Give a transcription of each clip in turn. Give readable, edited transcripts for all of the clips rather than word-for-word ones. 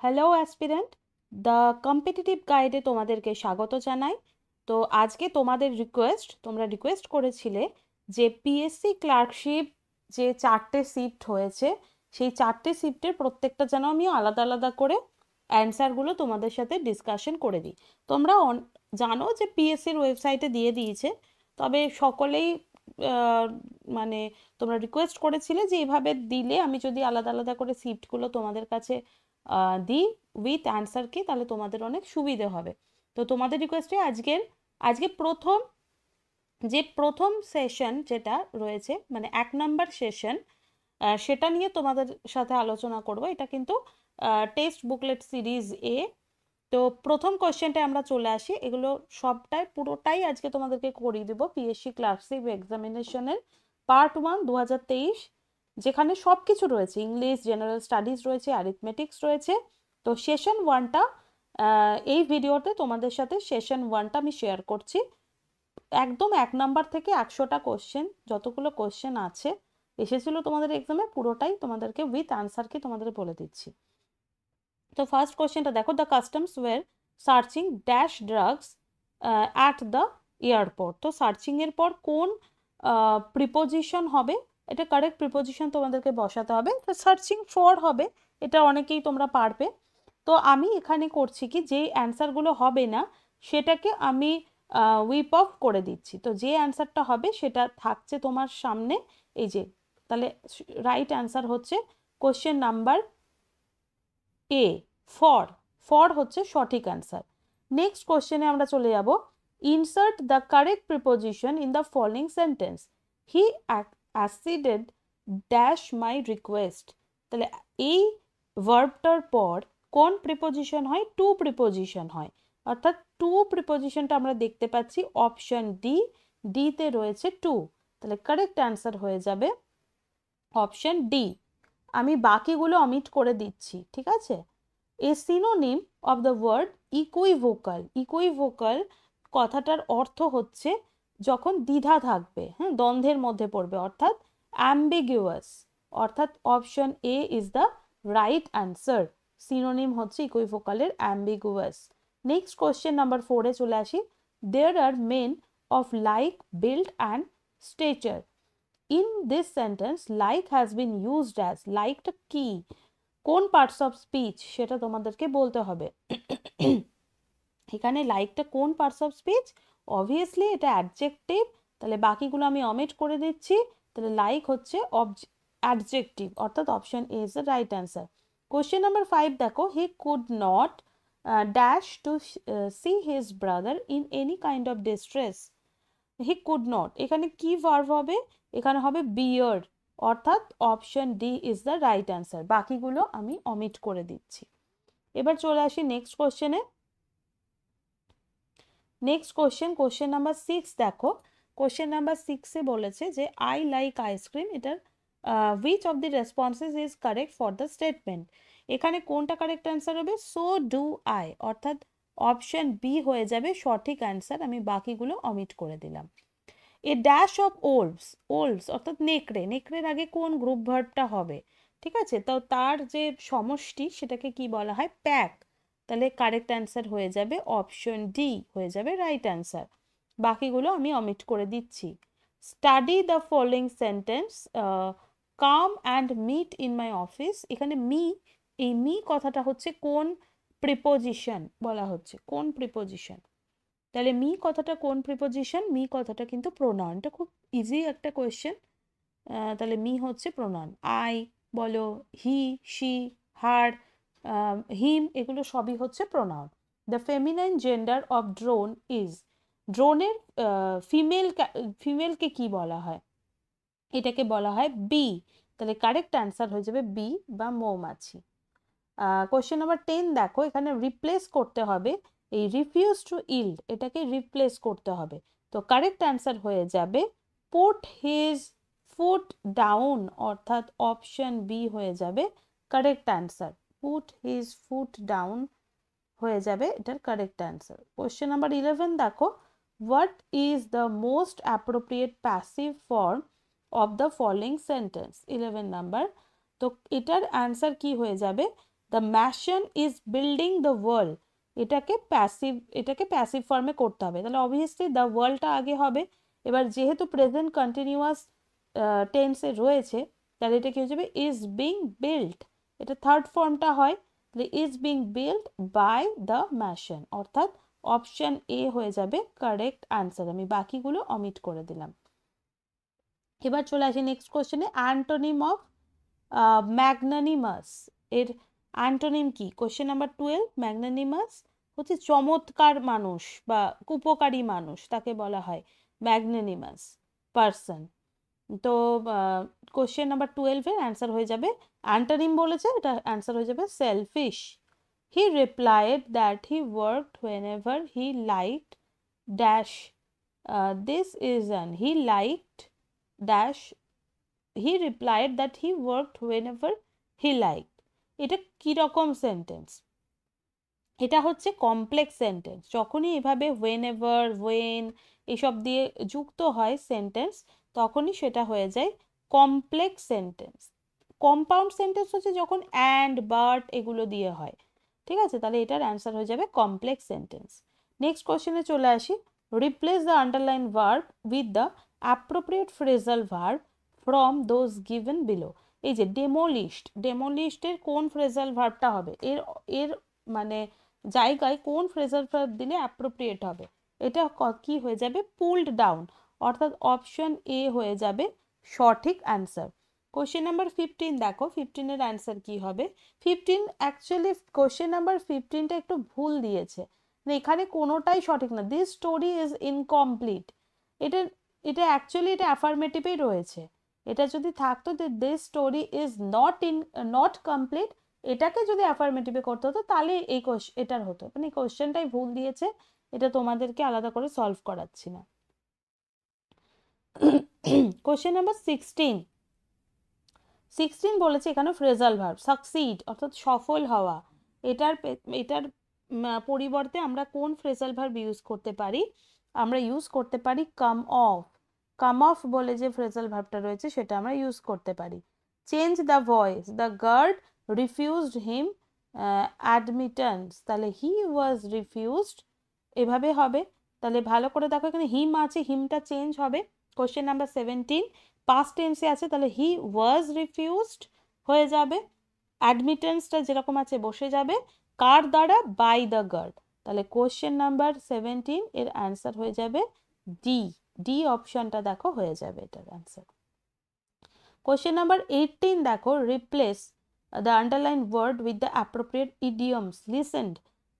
Hello aspirant, the competitive গাইডে তোমাদেরকে স্বাগত জানাই। তো আজকে তোমাদের তোমরা রিকোয়েস্ট করেছিলে যে পিএসসি ক্লার্কশিপ যে 4টে শিফট হয়েছে, সেই 4টে শিফটের প্রত্যেকটা যেন আমি আলাদা আলাদা করে অ্যান্সারগুলো তোমাদের সাথে ডিসকাশন করে দিই। তোমরা জানো যে পিএসসির ওয়েবসাইটে দিয়ে দিয়েছে, তবে সকলেই মানে তোমরা রিকোয়েস্ট করেছিলে যে এইভাবে দিলে আমি যদি আলাদা আলাদা করে শিফটগুলো তোমাদের কাছে দিই উইথ অ্যান্সার কি, তাহলে তোমাদের অনেক সুবিধে হবে। তো তোমাদের রিকোয়েস্টে আজকে প্রথম সেশন যেটা রয়েছে, মানে 1 নম্বর সেশন, সেটা নিয়ে তোমাদের সাথে আলোচনা করব। এটা কিন্তু টেক্সট বুকলেট সিরিজ এ। তো প্রথম কোশ্চেনটা আমরা চলে আসি। এগুলো পুরোটাই আজকে তোমাদেরকে করিয়ে দেবো পিএসসি ক্লার্কশিপ এক্সামিনেশনের পার্ট 1 2023, যেখানে সব কিছু রয়েছে, ইংলিশ, জেনারেল স্টাডিজ রয়েছে, অ্যারিথমেটিক্স রয়েছে। তো সেশন 1টা এই ভিডিওতে তোমাদের সাথে সেশন 1টা আমি শেয়ার করছি। একদম 1 নাম্বার থেকে 100টা কোশ্চেন, যতগুলো কোশ্চেন এসেছিল তোমাদের এক্সামে, পুরোটাই তোমাদেরকে উইথ আনসার কি তোমাদের বলে দিচ্ছি। তো ফার্স্ট কোশ্চেনটা দেখো, the customs were searching dash drugs at the airport. তো সার্চিং এর পর কোন প্রিপোজিশন হবে, এটা কারেক্ট প্রিপোজিশন তোমাদেরকে বসাতে হবে। তো সার্চিং ফর হবে, এটা অনেকেই তোমরা পারবে। তো আমি এখানে করছি কি, যে অ্যান্সারগুলো হবে না সেটাকে আমি উইপ অফ করে দিচ্ছি। তো যে অ্যান্সারটা হবে সেটা থাকছে তোমার সামনে, এই যে। তাহলে রাইট অ্যান্সার হচ্ছে কোশ্চেন নাম্বার এ, ফর হচ্ছে সঠিক অ্যান্সার। নেক্সট কোশ্চেনে আমরা চলে যাব। Insert the correct preposition in the following sentence. He acceded dash my request. তাহলে এই ভার্বটার পর কোন প্রিপোজিশন হয়? টু প্রিপোজিশন হয়, অর্থাৎ টু প্রিপোজিশনটা আমরা দেখতে পাচ্ছি অপশন ডি তে রয়েছে টু। তাহলে কারেক্ট অ্যান্সার হয়ে যাবে অপশন ডি। আমি বাকিগুলো অমিট করে দিচ্ছি, ঠিক আছে। A synonym of the word equivocal. Equivocal কথাটার অর্থ হচ্ছে যখন দ্বিধা থাকবে, হ্যাঁ, দ্বন্দ্বের মধ্যে পড়বে, অর্থাৎ অ্যাম্বিগুয়াস। অর্থাৎ option A is the right answer. Synonym হচ্ছে ইকুইভোকালের অ্যাম্বিগুয়াস। নেক্সট কোশ্চেন নাম্বার 4-এ চলে আসি। There are men of like build and stature. In this sentence, like has been used as, লাইকটা কি, কোন পার্টস অফ স্পিচ সেটা তোমাদেরকে বলতে হবে। এখানে লাইকটা কোন পার্টস অফ স্পিচ? অবভিয়াসলি এটা অ্যাডজেক্টিভ, তাহলে বাকিগুলো আমি অমিট করে দিচ্ছি। তাহলে লাইক হচ্ছে অ্যাডজেক্টিভ, অর্থাৎ option A is the right answer. Question number 5 দেখো, he could not dash to see his brother in any kind of distress. He could not, এখানে কি ভার্ব হবে? এখানে হবে বিয়ার, অর্থাৎ option D is the right answer. বাকিগুলো আমি omit করে দিচ্ছি। এবার চলে আসি নেক্সট কোশ্চেনে। নেক্সট কোশ্চেন নাম্বার 6 দেখো। কোশ্চেন নাম্বার 6-এ বলেছে যে আই লাইক আইসক্রিম, এটার which of the responses is correct for the statement. এখানে কোনটা কারেক্ট অ্যান্সার হবে? সো ডু আই, অর্থাৎ অপশন বি হয়ে যাবে সঠিক অ্যান্সার। আমি বাকিগুলো অমিট করে দিলাম। এ ড্যাশ অফ ওলভস অর্থাৎ নেকড়ের আগে কোন গ্রুপ ভার্বটা হবে? ঠিক আছে, তো তার যে সমষ্টি সেটাকে কি বলা হয়? প্যাক। তাহলে কারেক্ট অ্যান্সার হয়ে যাবে অপশন ডি, হয়ে যাবে রাইট অ্যান্সার। বাকিগুলো আমি অমিট করে দিচ্ছি। Study the following sentence, come and meet in my office. এখানে এই মি কথাটা হচ্ছে কোন প্রিপোজিশন বলা হচ্ছে? কোন প্রিপোজিশন? তাহলে মি কথাটা কোন প্রিপোজিশন? মি কথাটা কিন্তু প্রোনাউন। এটা খুব ইজি একটা কোয়েশ্চেন। তাহলে মি হচ্ছে প্রোনাউন। আই বলো, হি, শি, হার, হিম, এগুলো সবই হচ্ছে pronoun. The feminine gender of drone is. ড্রোনের ফিমেলকে কি বলা হয়? এটাকে বলা হয় বি। তাহলে কারেক্ট অ্যান্সার হয়ে যাবে বি বা মৌমাছি। কোশ্চেন নাম্বার 10 দেখো, এখানে রিপ্লেস করতে হবে এই রিফিউজ টু ইল্ড, এটাকে রিপ্লেস করতে হবে। তো কারেক্ট অ্যান্সার হয়ে যাবে পুট হিজ ফুট ডাউন, অর্থাৎ অপশন বি হয়ে যাবে correct answer. Put his foot down হয়ে যাবে এটার কারেক্ট অ্যান্সার। কোশ্চেন নাম্বার 11 দেখো, what is the most appropriate passive form of the following sentence. 11 number. তো এটার অ্যান্সার কি হয়ে যাবে? The mason is building the world, এটাকে প্যাসিভ ফর্মে করতে হবে। তাহলে অবভিয়াসলি দ্য ওয়ার্ল্ডটা আগে হবে। এবার যেহেতু প্রেজেন্ট কন্টিনিউয়াস টেন্সে রয়েছে, তাহলে এটা কি হয়ে যাবে ইজ বিং বিল্ট, এটা থার্ড ফর্মটা হয়। তাহলে is being built by the mason, অর্থাৎ অপশন এ হয়ে যাবে কারেক্ট আনসার। আমি বাকিগুলো অমিট করে দিলাম। এবার চলে আসি নেক্সট কোশ্চেনে, অ্যান্টোনিম অফ ম্যাগনানিমাস এর অ্যান্টোনিম কি? কোশ্চেন নাম্বার 12, ম্যাগনানিমাস হচ্ছে চমৎকার মানুষ বা উপকারী মানুষ, তাকে বলা হয় ম্যাগনানিমাস পারসন। তো কোশ্চেন নাম্বার 12 এর অ্যান্সার হয়ে যাবে, অ্যান্টোনিম বলেছে, এটা অ্যান্সার হয়ে যাবে shellfish. He replied that he worked whenever he liked dash this is an he liked dash he replied that he worked whenever he liked। এটা কি রকম সেন্টেন্স? এটা হচ্ছে কমপ্লেক্স সেন্টেন্স। যখনই এভাবে whenever when এসব দিয়ে যুক্ত হয় সেন্টেন্স, তখনই সেটা হয়ে যায় কমপ্লেক্স সেন্টেন্স। কম্পাউন্ড সেন্টেন্স হচ্ছে যখন অ্যান্ড বাট এগুলো দিয়ে হয়, ঠিক আছে? তাহলে এটার অ্যান্সার হয়ে যাবে কমপ্লেক্স সেন্টেন্স। নেক্সট কোশ্চেনে চলে আসি, replace the underline verb with the appropriate phrasal verb from those given below. এই যে ডেমোলিশডের কোন ফ্রেজাল ভার্বটা হবে, এর মানে জায়গায় কোন ফ্রেজাল ভার্ব দিলে অ্যাপ্রোপ্রিয়েট হবে? এটা কি হয়ে যাবে? পুলড ডাউন, অর্থাৎ অপশন এ হয়ে যাবে সঠিক অ্যান্সার। কোশ্চেন নাম্বার 15 দেখো, 15 এর অ্যান্সার কি হবে? 15 অ্যাকচুয়ালি কোশ্চেন নাম্বার 15টা একটু ভুল দিয়েছে, এখানে কোনোটাই সঠিক না। দিস স্টোরি ইজ ইনকমপ্লিট, এটা অ্যাকচুয়ালি এটা অ্যাফার্মেটিভেই রয়েছে। এটা যদি থাকতো যে this story is not complete, এটাকে যদি অ্যাফার্মেটিভে করতে হতো তাহলে এটার হতো। মানে কোশ্চেনটাই ভুল দিয়েছে, এটা তোমাদেরকে আলাদা করে সলভ করাচ্ছি না। কোশ্চেন নাম্বার 16 বলেছে এখানে ফ্রেজাল ভার্ব সাকসিড, অর্থাৎ সফল হওয়া। এটার পরিবর্তে আমরা কোন ফ্রেজাল ভার্ব ইউজ করতে পারি? আমরা ইউজ করতে পারি কাম অফ বলে যে ফ্রেজাল ভার্বটা রয়েছে সেটা আমরা ইউজ করতে পারি। Change the voice, the guard refused him admittance, তাহলে হি ওয়াজ রিফিউজড এভাবে হবে। তাহলে ভালো করে দেখো, এখানে হিম আছে, হিমটা চেঞ্জ হবে। কোশ্চেন নাম্বার 17 পাস্ট টেন্সে আছে, তাহলে হি ওয়াজ রিফিউজড হয়ে যাবে। অ্যাডমিটেন্সটা যেরকম আছে বসে যাবে, কার দ্বারা? By the guard. তাহলে কোশ্চেন নাম্বার 17 এর অ্যান্সার হয়ে যাবে ডি অপশনটা দেখো হয়ে যাবে এটার অ্যান্সার। কোশ্চেন নাম্বার 18 দেখো, replace the underlined word with the appropriate idioms.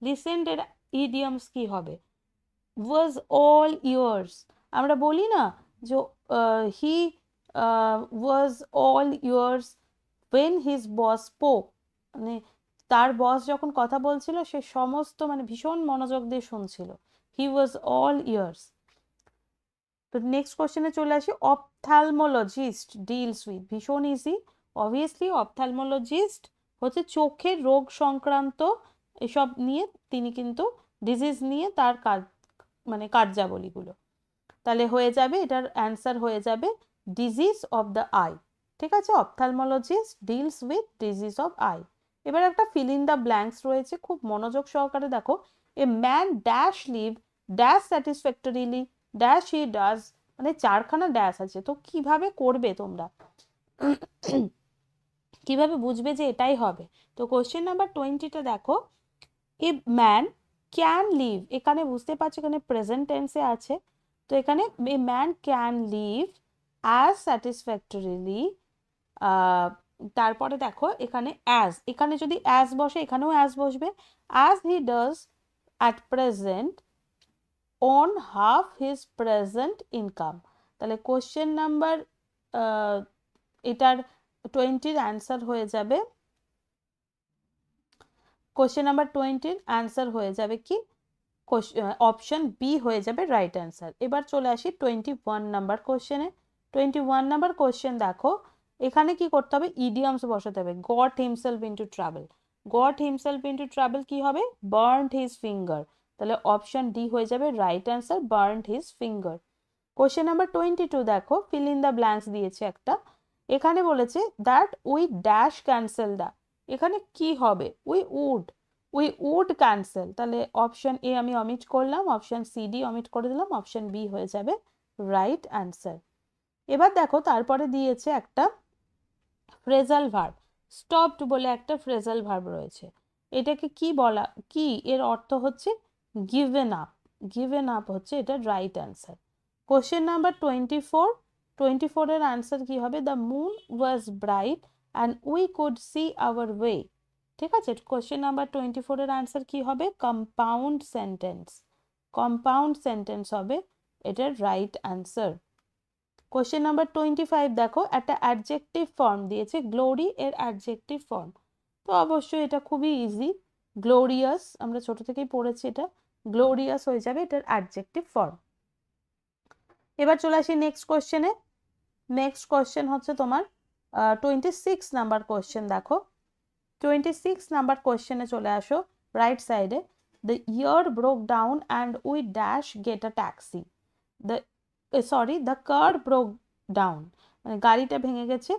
Listened এর ইডিয়মস কি হবে? ওয়াজ অল ইয়ার্স, আমরা বলি না যে he was all ears when his boss spoke, মানে তার বস যখন কথা বলছিল সে সমস্ত মানে ভীষণ মনোযোগ দিয়ে শুনছিল। হি ওয়াজ অল ইয়ার্স। তো নেক্সট কোশ্চেনে চলে আসি, অপথ্যালমোলজিস্ট ডিলস উইথ, ভীষণ ইজি। অবভিয়াসলি অপথ্যালমোলজিস্ট হচ্ছে চোখের রোগ সংক্রান্ত এসব নিয়ে, তিনি কিন্তু ডিজিজ নিয়ে তার মানে কার্যাবলীগুলো। তাহলে হয়ে যাবে এটার অ্যান্সার হয়ে যাবে ডিজিজ অফ দ্য আই, ঠিক আছে? Ophthalmologist deals with disease of eye. এবার একটা ফিল ইন দ্য ব্ল্যাঙ্কস রয়েছে, খুব মনোযোগ সহকারে দেখো। A man dash live dash satisfactorily dash he does, মানে চারখানা ড্যাশ আছে। তো কিভাবে করবে তোমরা, কিভাবে বুঝবে যে এটাই হবে? তো কোশ্চেন নাম্বার 20টা দেখো, এ ম্যান ক্যান লিভ, এখানে বুঝতে পারছো এখানে প্রেজেন্ট টেন্সে আছে। তো এখানে a man can live as satisfactorily, তারপরে দেখো এখানে অ্যাজ, এখানে যদি অ্যাজ বসে এখানেও অ্যাজ বসবে, as he does at present on half his present income. তাহলে কোশ্চেন নাম্বার এটার 20-র অ্যান্সার হয়ে যাবে, কোশ্চেন নাম্বার 20-র অ্যান্সার হয়ে যাবে কি? অপশন বি হয়ে যাবে রাইট অ্যান্সার। এবার চলে আসি 21 নাম্বার কোশ্চেনে। 21 নাম্বার কোশ্চেন দেখো, এখানে কি করতে হবে? ইডিয়মস বসাতে হবে। Goat himself into travel, goat himself into travel কি হবে? Burned his finger. তাহলে অপশন ডি হয়ে যাবে right answer, burned his finger. Question number 22 দেখো, ফিল ইন দ্য ব্ল্যাঙ্কস দিয়েছে একটা। এখানে বলেছে that we dash cancel the, এখানে কি হবে? উই উড ক্যান্সেল, তাহলে অপশন এ আমি অমিট করলাম, অপশন সি ডি অমিট করে দিলাম, অপশন বি হয়ে যাবে রাইট অ্যান্সার। এবার দেখো তারপরে দিয়েছে একটা ফ্রেজাল ভার্ব, স্টপড বলে একটা ফ্রেজাল ভার্ব রয়েছে। এটাকে কি বলা, কি এর অর্থ হচ্ছে গিভেন আপ, গিভেন আপ হচ্ছে এটার রাইট অ্যান্সার। কোশ্চেন নাম্বার 24, 24 এর অ্যান্সার কি হবে? The moon was bright and we could see our way. ঠিক আছে, কোশ্চেন নাম্বার 24 এর অ্যান্সার কি হবে? কম্পাউন্ড সেন্টেন্স, কম্পাউন্ড সেন্টেন্স হবে এটার রাইট অ্যান্সার। কোশ্চেন নাম্বার 25 দেখো, একটা অ্যাডজেক্টিভ ফর্ম দিয়েছে, গ্লোরি এর অ্যাডজেক্টিভ ফর্ম। তো অবশ্যই এটা খুবই ইজি, গ্লোরিয়াস, আমরা ছোট থেকেই পড়েছি, এটা গ্লোরিয়াস হয়ে যাবে এটার অ্যাডজেক্টিভ ফর্ম। এবার চলে আসি নেক্সট কোশ্চেনে। নেক্সট কোশ্চেন হচ্ছে তোমার 26 নাম্বার কোশ্চেন। দেখো 26 নাম্বার কোশ্চেনে চলে আসো, রাইট সাইডে, the year broke down and we dash get a taxi. The car broke down, মানে গাড়িটা ভেঙে গেছে,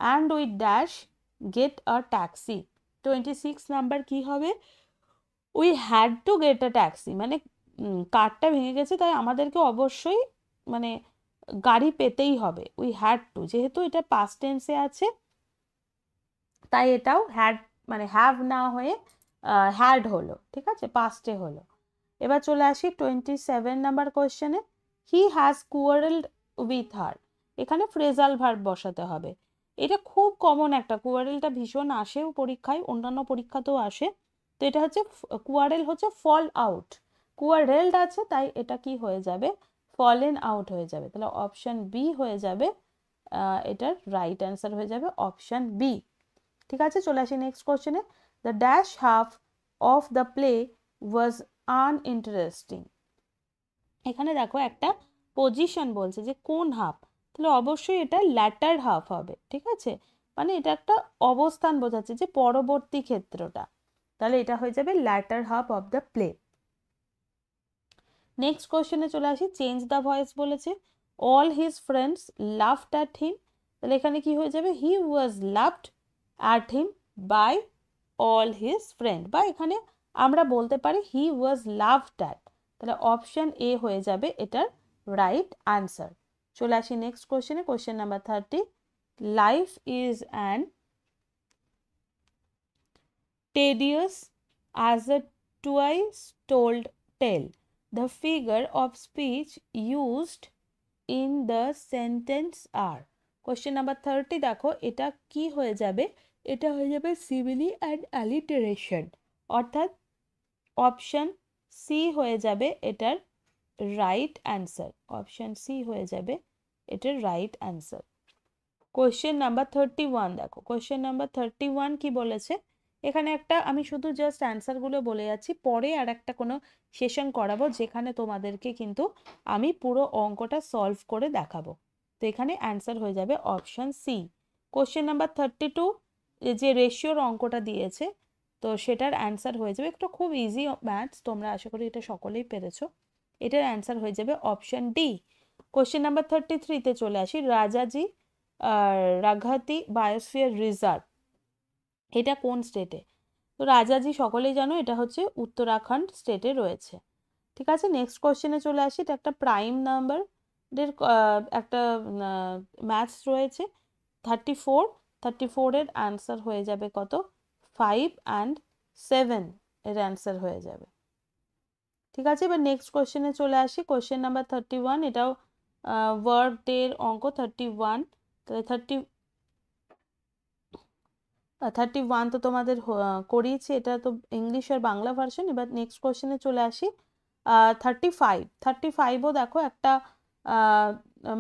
and we dash get a taxi. 26 number কি হবে? We had to get a taxi, মানে কারটা ভেঙে গেছে তাই আমাদেরকে অবশ্যই মানে গাড়ি পেতেই হবে। উই হ্যাড টু, যেহেতু এটা পাস্ট টেন্সে আছে তাই এটাও হ্যাড মানে হ্যাভ না হয়ে হ্যাড হলো, ঠিক আছে, পাস্টে হলো। এবার চলে আসি 27 নাম্বার কোয়েশ্চেনে, he has quarrelled with her. এখানে ফ্রেজাল ভার্ব বসাতে হবে। এটা খুব কমন একটা, কুয়ারেলটা ভীষণ আসেও পরীক্ষায়, অন্যান্য পরীক্ষাতেও আসে। তো এটা হচ্ছে কুয়ারেল হচ্ছে ফল আউট, কুয়ারেলড আছে তাই এটা কি হয়ে যাবে? ফলেন আউট হয়ে যাবে। তাহলে অপশন বি হয়ে যাবে এটার রাইট অ্যান্সার হয়ে যাবে অপশন বি। ঠিক আছে, চলে আসি নেক্সট কোশ্চেনে, the dash half of the play was uninteresting. এখানে দেখো একটা পজিশন বলছে যে কোন হাফ, তাহলে অবশ্যই এটা ল্যাটার হাফ হবে। ঠিক আছে, মানে এটা একটা অবস্থান বোঝাচ্ছে যে পরবর্তী ক্ষেত্রটা, তাহলে এটা হয়ে যাবে latter half of the play. Next কোশ্চেনে চলে আসি, চেঞ্জ দ্য ভয়েস বলেছে, all his friends laughed at him, তাহলে এখানে কি হয়ে যাবে? He was laughed at him by all his friend, বা এখানে আমরা বলতে পারি হি ওয়াজ লাভড অ্যাট, তাহলে অপশন এ হয়ে যাবে এটার রাইট আনসার। চলে আসি নেক্সট কোশ্চেনে, question number 30, life is an tedious as a twice told tale. The figure of speech used in the sentence are. Question number 30 দেখো, এটা কি হয়ে যাবে? এটা হয়ে যাবে সিমিলি অ্যান্ড অ্যালিটারেশন, অর্থাৎ অপশন সি হয়ে যাবে এটার রাইট অ্যান্সার, অপশন সি হয়ে যাবে এটার রাইট অ্যান্সার। কোশ্চেন নাম্বার 31 দেখো, কোশ্চেন নাম্বার 31 কি বলেছে? এখানে একটা আমি শুধু জাস্ট অ্যান্সারগুলো বলে যাচ্ছি, পরে আর একটা কোনো সেশন করাবো যেখানে তোমাদেরকে কিন্তু আমি পুরো অঙ্কটা সলভ করে দেখাবো। তো এখানে অ্যান্সার হয়ে যাবে অপশন সি। কোশ্চেন নাম্বার 32 যে রেশিওর অঙ্কটা দিয়েছে, তো সেটার অ্যান্সার হয়ে যাবে, একটা খুব ইজি ম্যাথস, তোমরা আশা করি এটা সকলেই পেরেছো, এটার অ্যান্সার হয়ে যাবে অপশন ডি। কোশ্চেন নাম্বার 33-তে চলে আসি, রাজাজি রাঘাতি বায়োস্ফিয়ার রিজার্ভ, এটা কোন স্টেটে? তো রাজাজি সকলেই জানো এটা হচ্ছে উত্তরাখণ্ড স্টেটে রয়েছে। ঠিক আছে, নেক্সট কোশ্চেনে চলে আসি, এটা একটা প্রাইম নাম্বার এর একটা ম্যাথস রয়েছে, 34 এর অ্যান্সার হয়ে যাবে কত? 5 and 7 এর অ্যান্সার হয়ে যাবে। ঠিক আছে, এবার নেক্সট কোশ্চেনে চলে আসি, কোশ্চেন নাম্বার 31, এটাও ওয়ার্ড ডের অঙ্ক 31, তাহলে 31 তো তোমাদের করিয়েছি, এটা তো ইংলিশ আর বাংলা ভার্সন। এবার নেক্সট কোশ্চেনে চলে আসি, 35ও দেখো একটা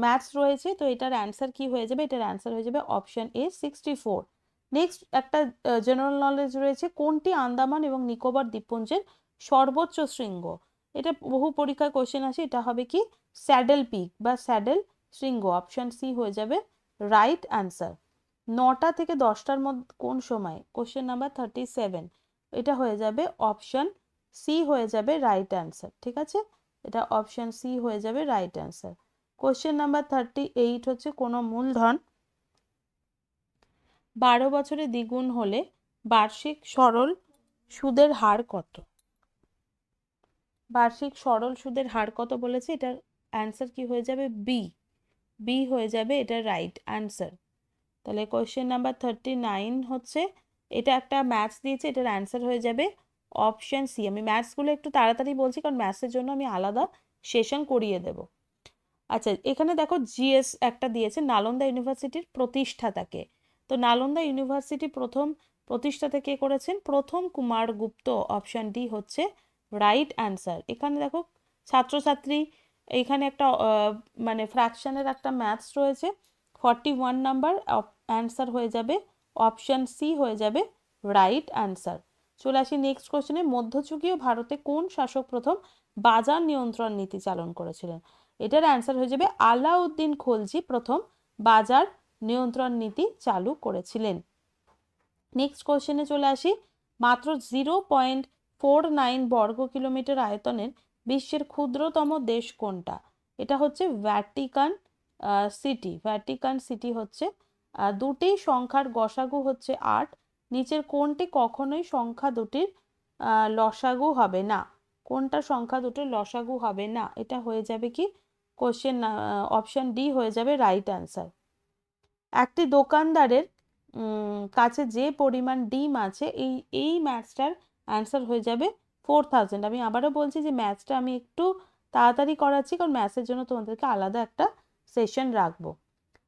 ম্যাথস রয়েছে, তো এটার অ্যান্সার কি হয়ে যাবে? এটার অ্যান্সার হয়ে যাবে অপশন এ 64। নেক্সট একটা জেনারেল নলেজ রয়েছে, কোনটি আন্দামান এবং নিকোবর দ্বীপপুঞ্জের সর্বোচ্চ শৃঙ্গ? এটা বহু পরীক্ষায় কোশ্চেন আসে, এটা হবে কি? স্যাডেল পিক বা স্যাডেল শৃঙ্গ, অপশন সি হয়ে যাবে রাইট অ্যান্সার। 9টা থেকে 10টার মধ্যে কোন সময়? কোশ্চেন নাম্বার 37, এটা হয়ে যাবে অপশন সি হয়ে যাবে রাইট অ্যান্সার। ঠিক আছে, এটা অপশন সি হয়ে যাবে রাইট অ্যান্সার। কোশ্চেন নাম্বার 38 হচ্ছে, কোনো মূলধন 12 বছরে দ্বিগুণ হলে বার্ষিক সরল সুদের হার কত? বার্ষিক সরল সুদের হার কত বলেছে, এটার অ্যান্সার কি হয়ে যাবে? বি। বি হয়ে যাবে এটা রাইট অ্যান্সার। তাহলে কোয়েশ্চেন নাম্বার 39 হচ্ছে, এটা একটা ম্যাথস দিয়েছে, এটার অ্যান্সার হয়ে যাবে অপশন সি। আমি ম্যাথসগুলো একটু তাড়াতাড়ি বলছি কারণ ম্যাথসের জন্য আমি আলাদা সেশন করিয়ে দেব। আচ্ছা, এখানে দেখো জিএস একটা দিয়েছে, নালন্দা ইউনিভার্সিটির প্রতিষ্ঠাতাকে। তো নালন্দা ইউনিভার্সিটি প্রথম প্রতিষ্ঠাতা কে করেছেন? প্রথম কুমার গুপ্ত। অপশন ডি হচ্ছে রাইট অ্যান্সার। এখানে দেখো ছাত্রছাত্রী, এইখানে একটা মানে ফ্র্যাকশনের একটা ম্যাথস রয়েছে, 41 নাম্বার, অ্যান্সার হয়ে যাবে অপশন সি হয়ে যাবে রাইট অ্যান্সার। চলে আসি নেক্সট কোশ্চেনে, মধ্যযুগীয় ভারতে কোন শাসক প্রথম বাজার নিয়ন্ত্রণ নীতি চালন করেছিলেন? এটার অ্যান্সার হয়ে যাবে আলাউদ্দিন খলজি প্রথম বাজার নিয়ন্ত্রণ নীতি চালু করেছিলেন। নেক্সট কোশ্চেনে চলে আসি, মাত্র 0.49 বর্গ কিলোমিটার আয়তনের বিশ্বের ক্ষুদ্রতম দেশ কোনটা? এটা হচ্ছে ভ্যাটিকান সিটি। ভ্যাটিকান সিটি হচ্ছে, দুটি সংখ্যার গসাগু হচ্ছে 8, নিচের কোনটি কখনোই সংখ্যা দুটির লসাগু হবে না? কোনটা সংখ্যা দুটির লসাগু হবে না? এটা হয়ে যাবে কি কোশ্চেন, অপশন ডি হয়ে যাবে রাইট অ্যান্সার। একটি দোকানদারের কাছে যে পরিমাণ ডিম আছে, এই ম্যাথসটার অ্যান্সার হয়ে যাবে 4000। আমি আবারও বলছি যে ম্যাথসটা আমি একটু তাড়াতাড়ি করাচ্ছি কারণ ম্যাথসের জন্য তোমাদেরকে আলাদা একটা সেশন রাখবো।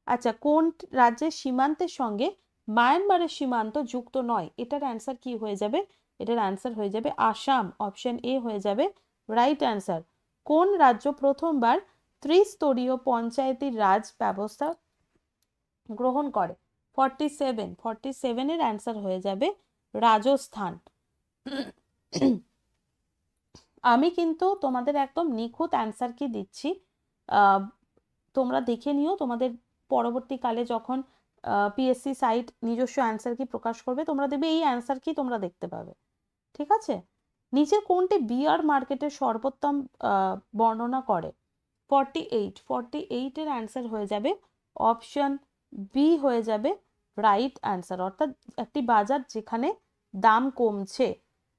আচ্ছা, কোন রাজ্যের সীমান্তের সঙ্গে মায়ানমারের সীমান্ত যুক্ত নয়? এটার অ্যান্সার কি হয়ে যাবে? এটার অ্যান্সার হয়ে যাবে আসাম। অপশন এ হয়ে যাবে রাইট অ্যান্সার। কোন রাজ্য প্রথমবার ত্রিস্তরীয় পঞ্চায়েতি রাজ ব্যবস্থা গ্রহণ করে? 47 এর অ্যান্সার হয়ে যাবে রাজস্থান। আমি কিন্তু তোমাদের একদম নিখুঁত অ্যান্সার কি দিচ্ছি, তোমরা দেখে নিও। তোমাদের পরবর্তীকালে যখন পিএসসি সাইট নিজস্ব অ্যান্সার কি প্রকাশ করবে, তোমরা দেখবে এই অ্যান্সার কি তোমরা দেখতে পাবে। ঠিক আছে, নিচের কোনটি বিয়ার মার্কেটের সর্বোত্তম বর্ণনা করে? 48 এর অ্যান্সার হয়ে যাবে অপশন বি হয়ে যাবে রাইট অ্যান্সার, অর্থাৎ একটি বাজার যেখানে দাম কমছে।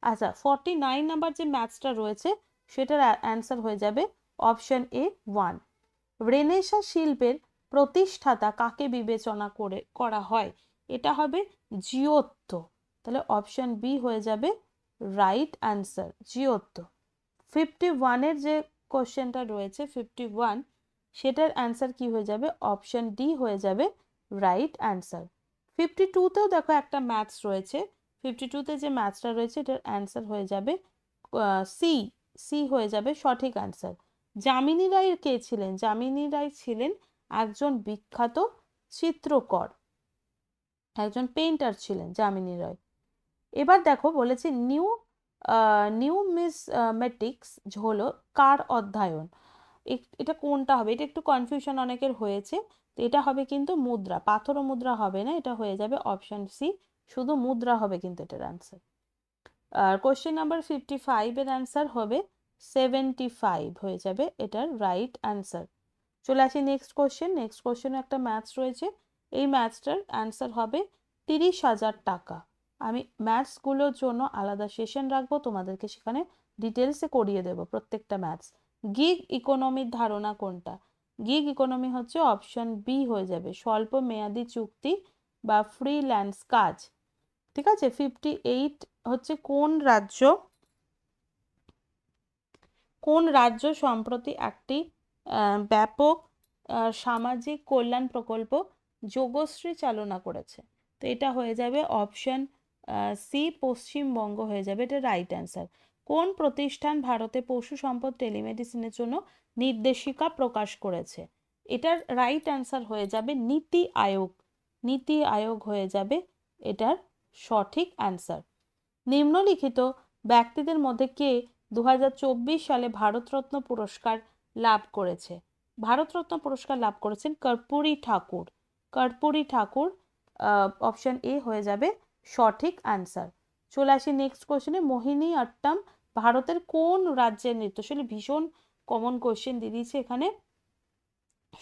আচ্ছা, 49 নাম্বার যে ম্যাথসটা রয়েছে সেটার অ্যান্সার হয়ে যাবে অপশন এ 1। রেনেসাঁ শিল্পের প্রতিষ্ঠাতা কাকে বিবেচনা করা হয়? এটা হবে জিওত্তো। তাহলে অপশন বি হয়ে যাবে রাইট অ্যান্সার, জিওত্তো। 51 এর যে কোশ্চেনটা রয়েছে 51, সেটার অ্যান্সার কি হয়ে যাবে? অপশন ডি হয়ে যাবে রাইট অ্যান্সার। 52তেও দেখো একটা ম্যাথস রয়েছে, 52তে যে ম্যাথসটা রয়েছে এটার অ্যান্সার হয়ে যাবে সি। সি হয়ে যাবে সঠিক অ্যান্সার। যামিনী রায় কে ছিলেন? যামিনী রায় ছিলেন একজন বিখ্যাত চিত্রকর, একজন পেইন্টার ছিলেন যামিনী রায়। এবার দেখো বলেছে নিউমিসমেটিক্স হলো কার অধ্যয়ন? এটা কোনটা হবে? এটা একটু কনফিউশন অনেকের হয়েছে। তো এটা হবে কিন্তু মুদ্রা, পাথর ও মুদ্রা হবে না, এটা হয়ে যাবে অপশন সি, শুধু মুদ্রা হবে কিন্তু এটার অ্যান্সার। আর কোশ্চেন নাম্বার 55 এর অ্যান্সার হবে 75 হয়ে যাবে এটার রাইট অ্যান্সার। চলে আসি নেক্সট কোশ্চেন। নেক্সট কোশ্চেনে একটা ম্যাথস রয়েছে, এই ম্যাথসটার অ্যান্সার হবে 30,000 টাকা। আমি ম্যাথসগুলোর জন্য আলাদা সেশন রাখবো, তোমাদেরকে সেখানে ডিটেলসে করিয়ে দেবো প্রত্যেকটা ম্যাথস। গিগ ইকোনমির ধারণা কোনটা? গিগ ইকোনমি হচ্ছে অপশন বি হয়ে যাবে স্বল্প মেয়াদি চুক্তি বা ফ্রিল্যান্স কাজ। ঠিক আছে, 58 হচ্ছে কোন রাজ্য সম্প্রতি একটি ব্যাপক সামাজিক কল্যাণ প্রকল্প যোগশ্রী চালনা করেছে? তো এটা হয়ে যাবে অপশন সি, পশ্চিমবঙ্গ হয়ে যাবে এটা রাইট অ্যান্সার। কোন প্রতিষ্ঠান ভারতে পশু সম্পদ টেলিমেডিসিনের জন্য নির্দেশিকা প্রকাশ করেছে? এটার রাইট অ্যান্সার হয়ে যাবে নীতি আয়োগ। নীতি আয়োগ হয়ে যাবে এটার সঠিক অ্যান্সার। নিম্নলিখিত ব্যক্তিদের মধ্যে কে 2024 সালে ভারতরত্ন পুরস্কার লাভ করেছে? ভারতরত্ন পুরস্কার লাভ করেছেন কর্পূরী ঠাকুর। কর্পূরী ঠাকুর অপশন এ হয়ে যাবে সঠিক অ্যান্সার। চলে আসি নেক্সট কোশ্চেনে, মোহিনী আট্টম ভারতের কোন রাজ্যের নৃত্যশৈলী? ভীষণ কমন কোশ্চেন দিয়ে দিয়েছে এখানে,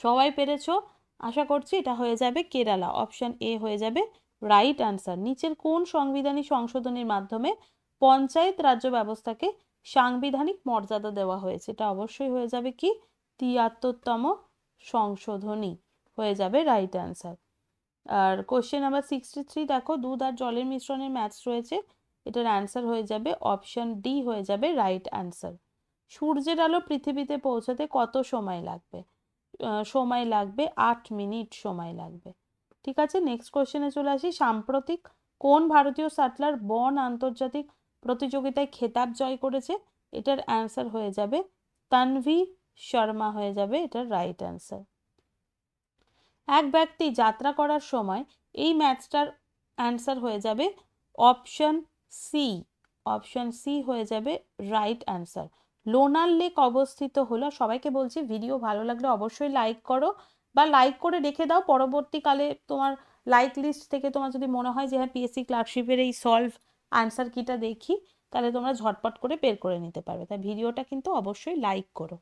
সবাই পেরেছো আশা করছি। এটা হয়ে যাবে কেরালা, অপশন এ হয়ে যাবে রাইট অ্যান্সার। নিচের কোন সংবিধানিক সংশোধনীর মাধ্যমে পঞ্চায়েত রাজ্য ব্যবস্থাকে সাংবিধানিক মর্যাদা দেওয়া হয়েছে? এটা অবশ্যই হয়ে যাবে কি ৭৩তম সংশোধনী হয়ে যাবে রাইট অ্যান্সার। আর কোশ্চেন নাম্বার 63 দেখো, দুধ আর জলের মিশ্রণের ম্যাচ রয়েছে, এটার অ্যান্সার হয়ে যাবে অপশন ডি হয়ে যাবে রাইট অ্যান্সার। সূর্যের আলো পৃথিবীতে পৌঁছাতে কত সময় লাগবে? সময় লাগবে 8 মিনিট সময় লাগবে। ঠিক আছে, নেক্সট কোশ্চেনে চলে আসি। সাম্প্রতিক কোন ভারতীয় শাটলার বন আন্তর্জাতিক প্রতিযোগিতায় খেতাব জয় করেছে? এটার অ্যান্সার হয়ে যাবে তানভি শর্মা হয়ে যাবে এটার রাইট অ্যান্সার। এক ব্যক্তি যাত্রা করার সময় এই ম্যাচটার অ্যান্সার হয়ে যাবে অপশন সি। অপশন সি হয়ে যাবে রাইট অ্যান্সার। লোনার লেক অবস্থিত হলো, সবাইকে বলছি ভিডিও ভালো লাগলে অবশ্যই লাইক করো বা লাইক করে রেখে দাও, পরবর্তীকালে তোমার লাইক লিস্ট থেকে তোমার যদি মনে হয় যে হ্যাঁ পিএসসি ক্লার্কশিপের এই সলভ অ্যান্সার কিটা দেখি, তাহলে তোমরা ঝটপট করে বের করে নিতে পারবে। তাই ভিডিওটা কিন্তু অবশ্যই লাইক করো।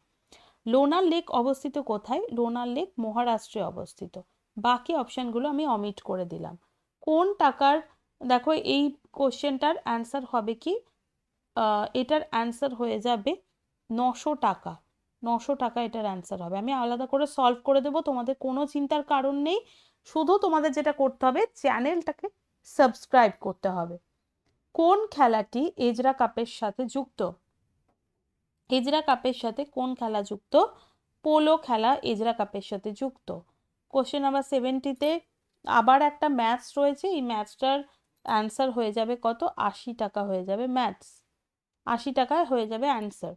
লোনার লেক অবস্থিত কোথায়? লোনার লেক মহারাষ্ট্রে অবস্থিত। বাকি অপশানগুলো আমি অমিট করে দিলাম। কোন টাকার, দেখো এই কোশ্চেনটার অ্যান্সার হবে কি, এটার অ্যান্সার হয়ে যাবে 900 টাকা। 900 টাকা এটার অ্যান্সার হবে। আমি আলাদা করে সলভ করে দেবো, তোমাদের কোনো চিন্তার কারণ নেই। শুধু তোমাদের যেটা করতে হবে, চ্যানেলটাকে সাবস্ক্রাইব করতে হবে। কোন খেলাটি এজরা কাপের সাথে যুক্ত? এজরা কাপের সাথে কোন খেলা যুক্ত? পোলো খেলা এজরা কাপের সাথে যুক্ত। কোশ্চেন নাম্বার 70তে আবার একটা ম্যাথস রয়েছে, এই ম্যাথসটার অ্যান্সার হয়ে যাবে কত? 80 টাকা হয়ে যাবে ম্যাথস। 80 টাকায় হয়ে যাবে অ্যান্সার।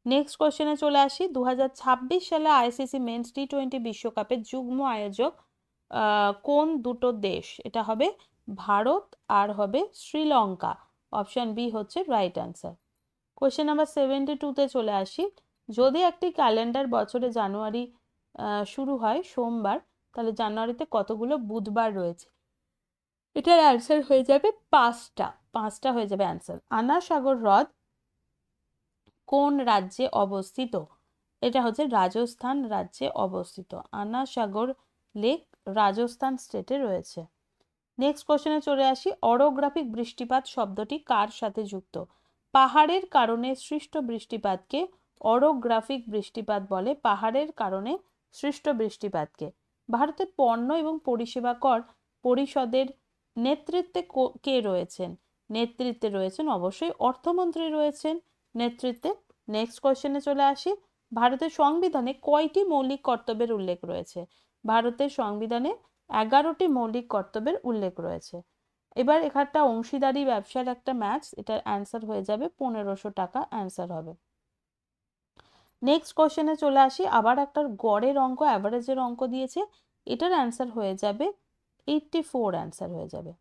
নেক্সট কোশ্চেনে চলে আসি। 2026 সালে আইসিসি মেন্স টি20 বিশ্বকাপের যুগ্ম আয়োজক কোন দুটো দেশ? এটা হবে ভারত আর হবে শ্রীলঙ্কা। অপশন বি হচ্ছে রাইট অ্যান্সার। কোশ্চেন নাম্বার 72তে চলে আসি। যদি একটি ক্যালেন্ডার বছরে জানুয়ারি শুরু হয় সোমবার, তাহলে জানুয়ারিতে কতগুলো বুধবার রয়েছে? এটার অ্যান্সার হয়ে যাবে 5টা। 5টা হয়ে যাবে অ্যান্সার। আনা সাগর হ্রদ কোন রাজ্যে অবস্থিত? এটা হচ্ছে রাজস্থান রাজ্যে অবস্থিত। আনা সাগর লেক রাজস্থান স্টেটে রয়েছে। নেক্সট কোশ্চেনে চলে আসি। অরোগ্রাফিক বৃষ্টিপাত শব্দটি কার সাথে যুক্ত? পাহাড়ের কারণে সৃষ্ট বৃষ্টিপাতকে অরোগ্রাফিক বৃষ্টিপাত বলে। পাহাড়ের কারণে সৃষ্ট বৃষ্টিপাতকে। ভারতের পণ্য এবং পরিষেবা কর পরিষদের নেতৃত্বে কে রয়েছেন? নেতৃত্বে রয়েছেন অবশ্যই অর্থমন্ত্রী রয়েছেন নেতৃত্বে। নেক্সট কোশ্চেনে চলে আসি। ভারতের সংবিধানে কয়টি মৌলিক কর্তব্যের উল্লেখ রয়েছে? ভারতের সংবিধানে 11টি মৌলিক কর্তব্যের উল্লেখ রয়েছে। এবার এখানটা অংশীদারি ব্যবসার একটা ম্যাথস, এটার অ্যান্সার হয়ে যাবে 1500 টাকা অ্যান্সার হবে। নেক্সট কোশ্চেনে চলে আসি। আবার একটা গড়ের অঙ্ক, অ্যাভারেজের অঙ্ক দিয়েছে, এটার অ্যান্সার হয়ে যাবে 84 অ্যান্সার হয়ে যাবে।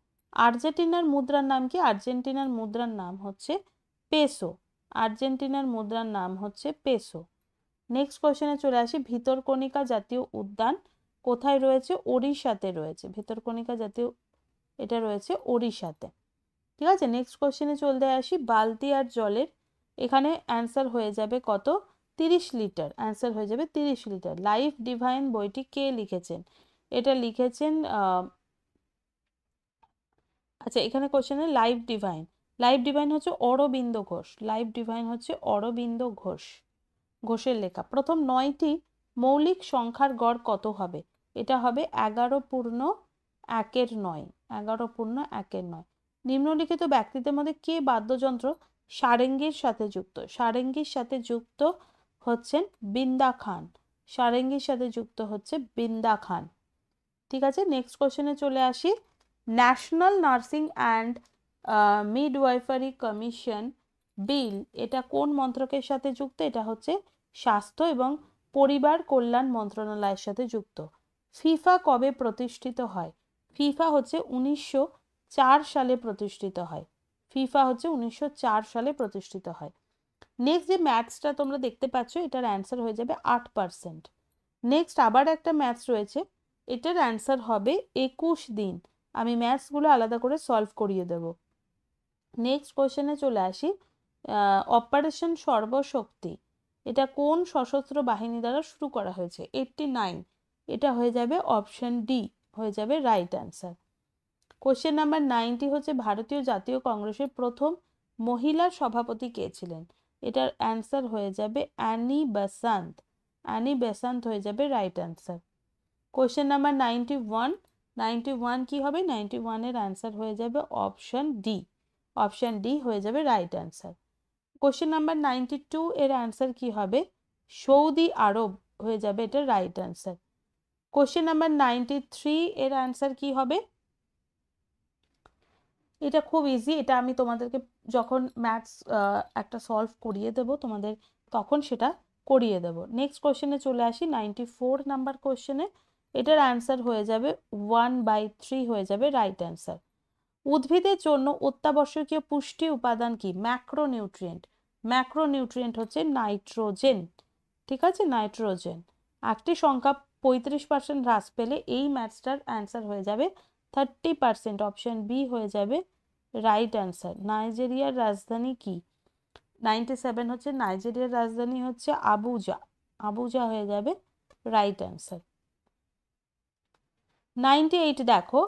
আর্জেন্টিনার মুদ্রার নাম কি? আর্জেন্টিনার মুদ্রার নাম হচ্ছে পেসো। আর্জেন্টিনার মুদ্রার নাম হচ্ছে পেসো। নেক্সট কোশ্চেনে চলে আসি। ভিতরকণিকা জাতীয় উদ্যান কোথায় রয়েছে? ওড়িশাতে রয়েছে। ভিতরকণিকা জাতীয়, এটা রয়েছে ওড়িশাতে। ঠিক আছে, নেক্সট কোশ্চেনে চলতে আসি। বালতি আর জলের, এখানে অ্যান্সার হয়ে যাবে কত? 30 লিটার। অ্যান্সার হয়ে যাবে 30 লিটার। লাইফ ডিভাইন বইটি কে লিখেছেন? এটা লিখেছেন আচ্ছা, এখানে কোশ্চেনে লাইফ ডিভাইন, লাইফ ডিভাইন হচ্ছে অরবিন্দ ঘোষ। লাইফ ডিভাইন হচ্ছে অরবিন্দ ঘোষ, ঘোষের লেখা। প্রথম 9টি মৌলিক সংখ্যার গড় কত হবে? এটা হবে 11 পূর্ণ 1-এর 9। 11 পূর্ণ 1-এর 9। নিম্নলিখিত ব্যক্তিদের মধ্যে কে বাদ্যযন্ত্র সারেঙ্গির সাথে যুক্ত? সারেঙ্গির সাথে যুক্ত হচ্ছেন বিন্দা খান। সারেঙ্গির সাথে যুক্ত হচ্ছে বিন্দা খান। ঠিক আছে, নেক্সট কোশ্চেনে চলে আসি। National nursing and midwifery commission bill, এটা কোন মন্ত্রকের সাথে যুক্ত? এটা হচ্ছে স্বাস্থ্য এবং পরিবার কল্যাণ মন্ত্রণালয়ের সাথে যুক্ত। ফিফা কবে প্রতিষ্ঠিত হয়? ফিফা হচ্ছে 1904 সালে প্রতিষ্ঠিত হয়। ফিফা হচ্ছে 1904 সালে প্রতিষ্ঠিত হয়। নেক্সট যে ম্যাথসটা তোমরা দেখতে পাচ্ছ, এটার অ্যান্সার হয়ে যাবে 8%। নেক্সট আবার একটা ম্যাথস রয়েছে, এটার অ্যান্সার হবে 21 দিন। আমি ম্যাথসগুলো আলাদা করে সলভ করিয়ে দেব। নেক্সট কোশ্চেনে চলে আসি। অপারেশন সর্বশক্তি, এটা কোন সশস্ত্র বাহিনী দ্বারা শুরু করা হয়েছে? 89। এটা হয়ে যাবে অপশন ডি হয়ে যাবে রাইট অ্যান্সার। কোশ্চেন নাম্বার 90 হচ্ছে ভারতীয় জাতীয় কংগ্রেসের প্রথম মহিলা সভাপতি কে ছিলেন? এটার অ্যান্সার হয়ে যাবে অ্যানি বেসান্ত। অ্যানি বেসান্ত হয়ে যাবে রাইট অ্যান্সার। কোশ্চেন নাম্বার 91 কি হবে? 91 এর অ্যান্সার হয়ে যাবে অপশন ডি। অপশন ডি হয়ে যাবে রাইট অ্যান্সার। কোশ্চেন নাম্বার 92 এর অ্যান্সার কি হবে? সৌদি আরব হয়ে যাবে এটা রাইট অ্যান্সার। কোশ্চেন নাম্বার 93 এর অ্যান্সার কি হবে? এটা খুব ইজি, এটা আমি তোমাদেরকে যখন ম্যাথস একটা সলভ করিয়ে দেব তোমাদের, তখন সেটা করিয়ে দেব। নেক্সট কোশ্চেনে চলে আসি, 94 নাম্বার কোশ্চেনে। এটার অ্যান্সার হয়ে যাবে 1/3 হয়ে যাবে রাইট অ্যান্সার। উদ্ভিদের জন্য অত্যাবশ্যকীয় পুষ্টি উপাদান কি? ম্যাক্রোনিউট্রিয়েন্ট। ম্যাক্রোনিউট্রিয়েন্ট হচ্ছে নাইট্রোজেন। ঠিক আছে, নাইট্রোজেন। একটি সংখ্যা 35% হ্রাস পেলে এই ম্যাথসটার অ্যান্সার হয়ে যাবে 30%। অপশন বি হয়ে যাবে রাইট অ্যান্সার। নাইজেরিয়ার রাজধানী কি? 97 হচ্ছে নাইজেরিয়ার রাজধানী হচ্ছে আবুজা। আবুজা হয়ে যাবে রাইট অ্যান্সার। 98 দেখো,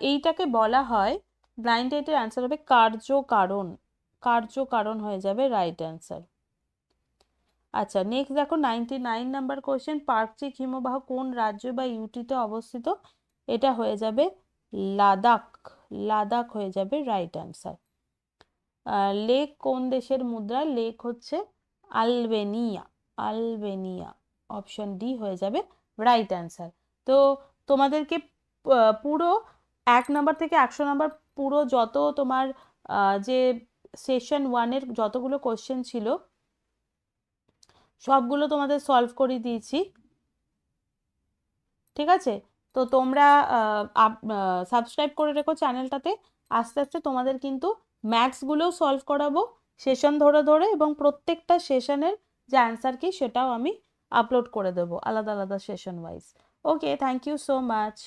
এইটাকে বলা হয়, 98 এর অ্যান্সার হবে কার্যকারণ। কার্যকারণ হয়ে যাবে রাইট অ্যান্সার। আচ্ছা, নেক্সট দেখো 99 নাম্বার কোয়েশ্চেন, পার্কচিক হিমবাহ কোন রাজ্য বা ইউটিতে অবস্থিত? এটা হয়ে যাবে লাদাখ। লাদাখ হয়ে যাবে রাইট অ্যান্সার। লেক কোন দেশের মুদ্রা? লেক হচ্ছে আলবেনিয়া। আলবেনিয়া। অপশন ডি হয়ে যাবে রাইট অ্যান্সার। তো তোমাদেরকে পুরো 1 নাম্বার থেকে 100 নাম্বার পুরো যত তোমার যে সেশন 1-এর যতগুলো কোশ্চেন ছিল সবগুলো তোমাদের সলভ করে দিয়েছি। ঠিক আছে, তো তোমরা সাবস্ক্রাইব করে রেখো চ্যানেলটাতে। আস্তে আস্তে তোমাদের কিন্তু ম্যাথসগুলোও সলভ করাবো সেশন ধরে ধরে, এবং প্রত্যেকটা সেশনের যে অ্যান্সার কি সেটাও আমি আপলোড করে দেবো আলাদা আলাদা session wise. Okay, thank you so much.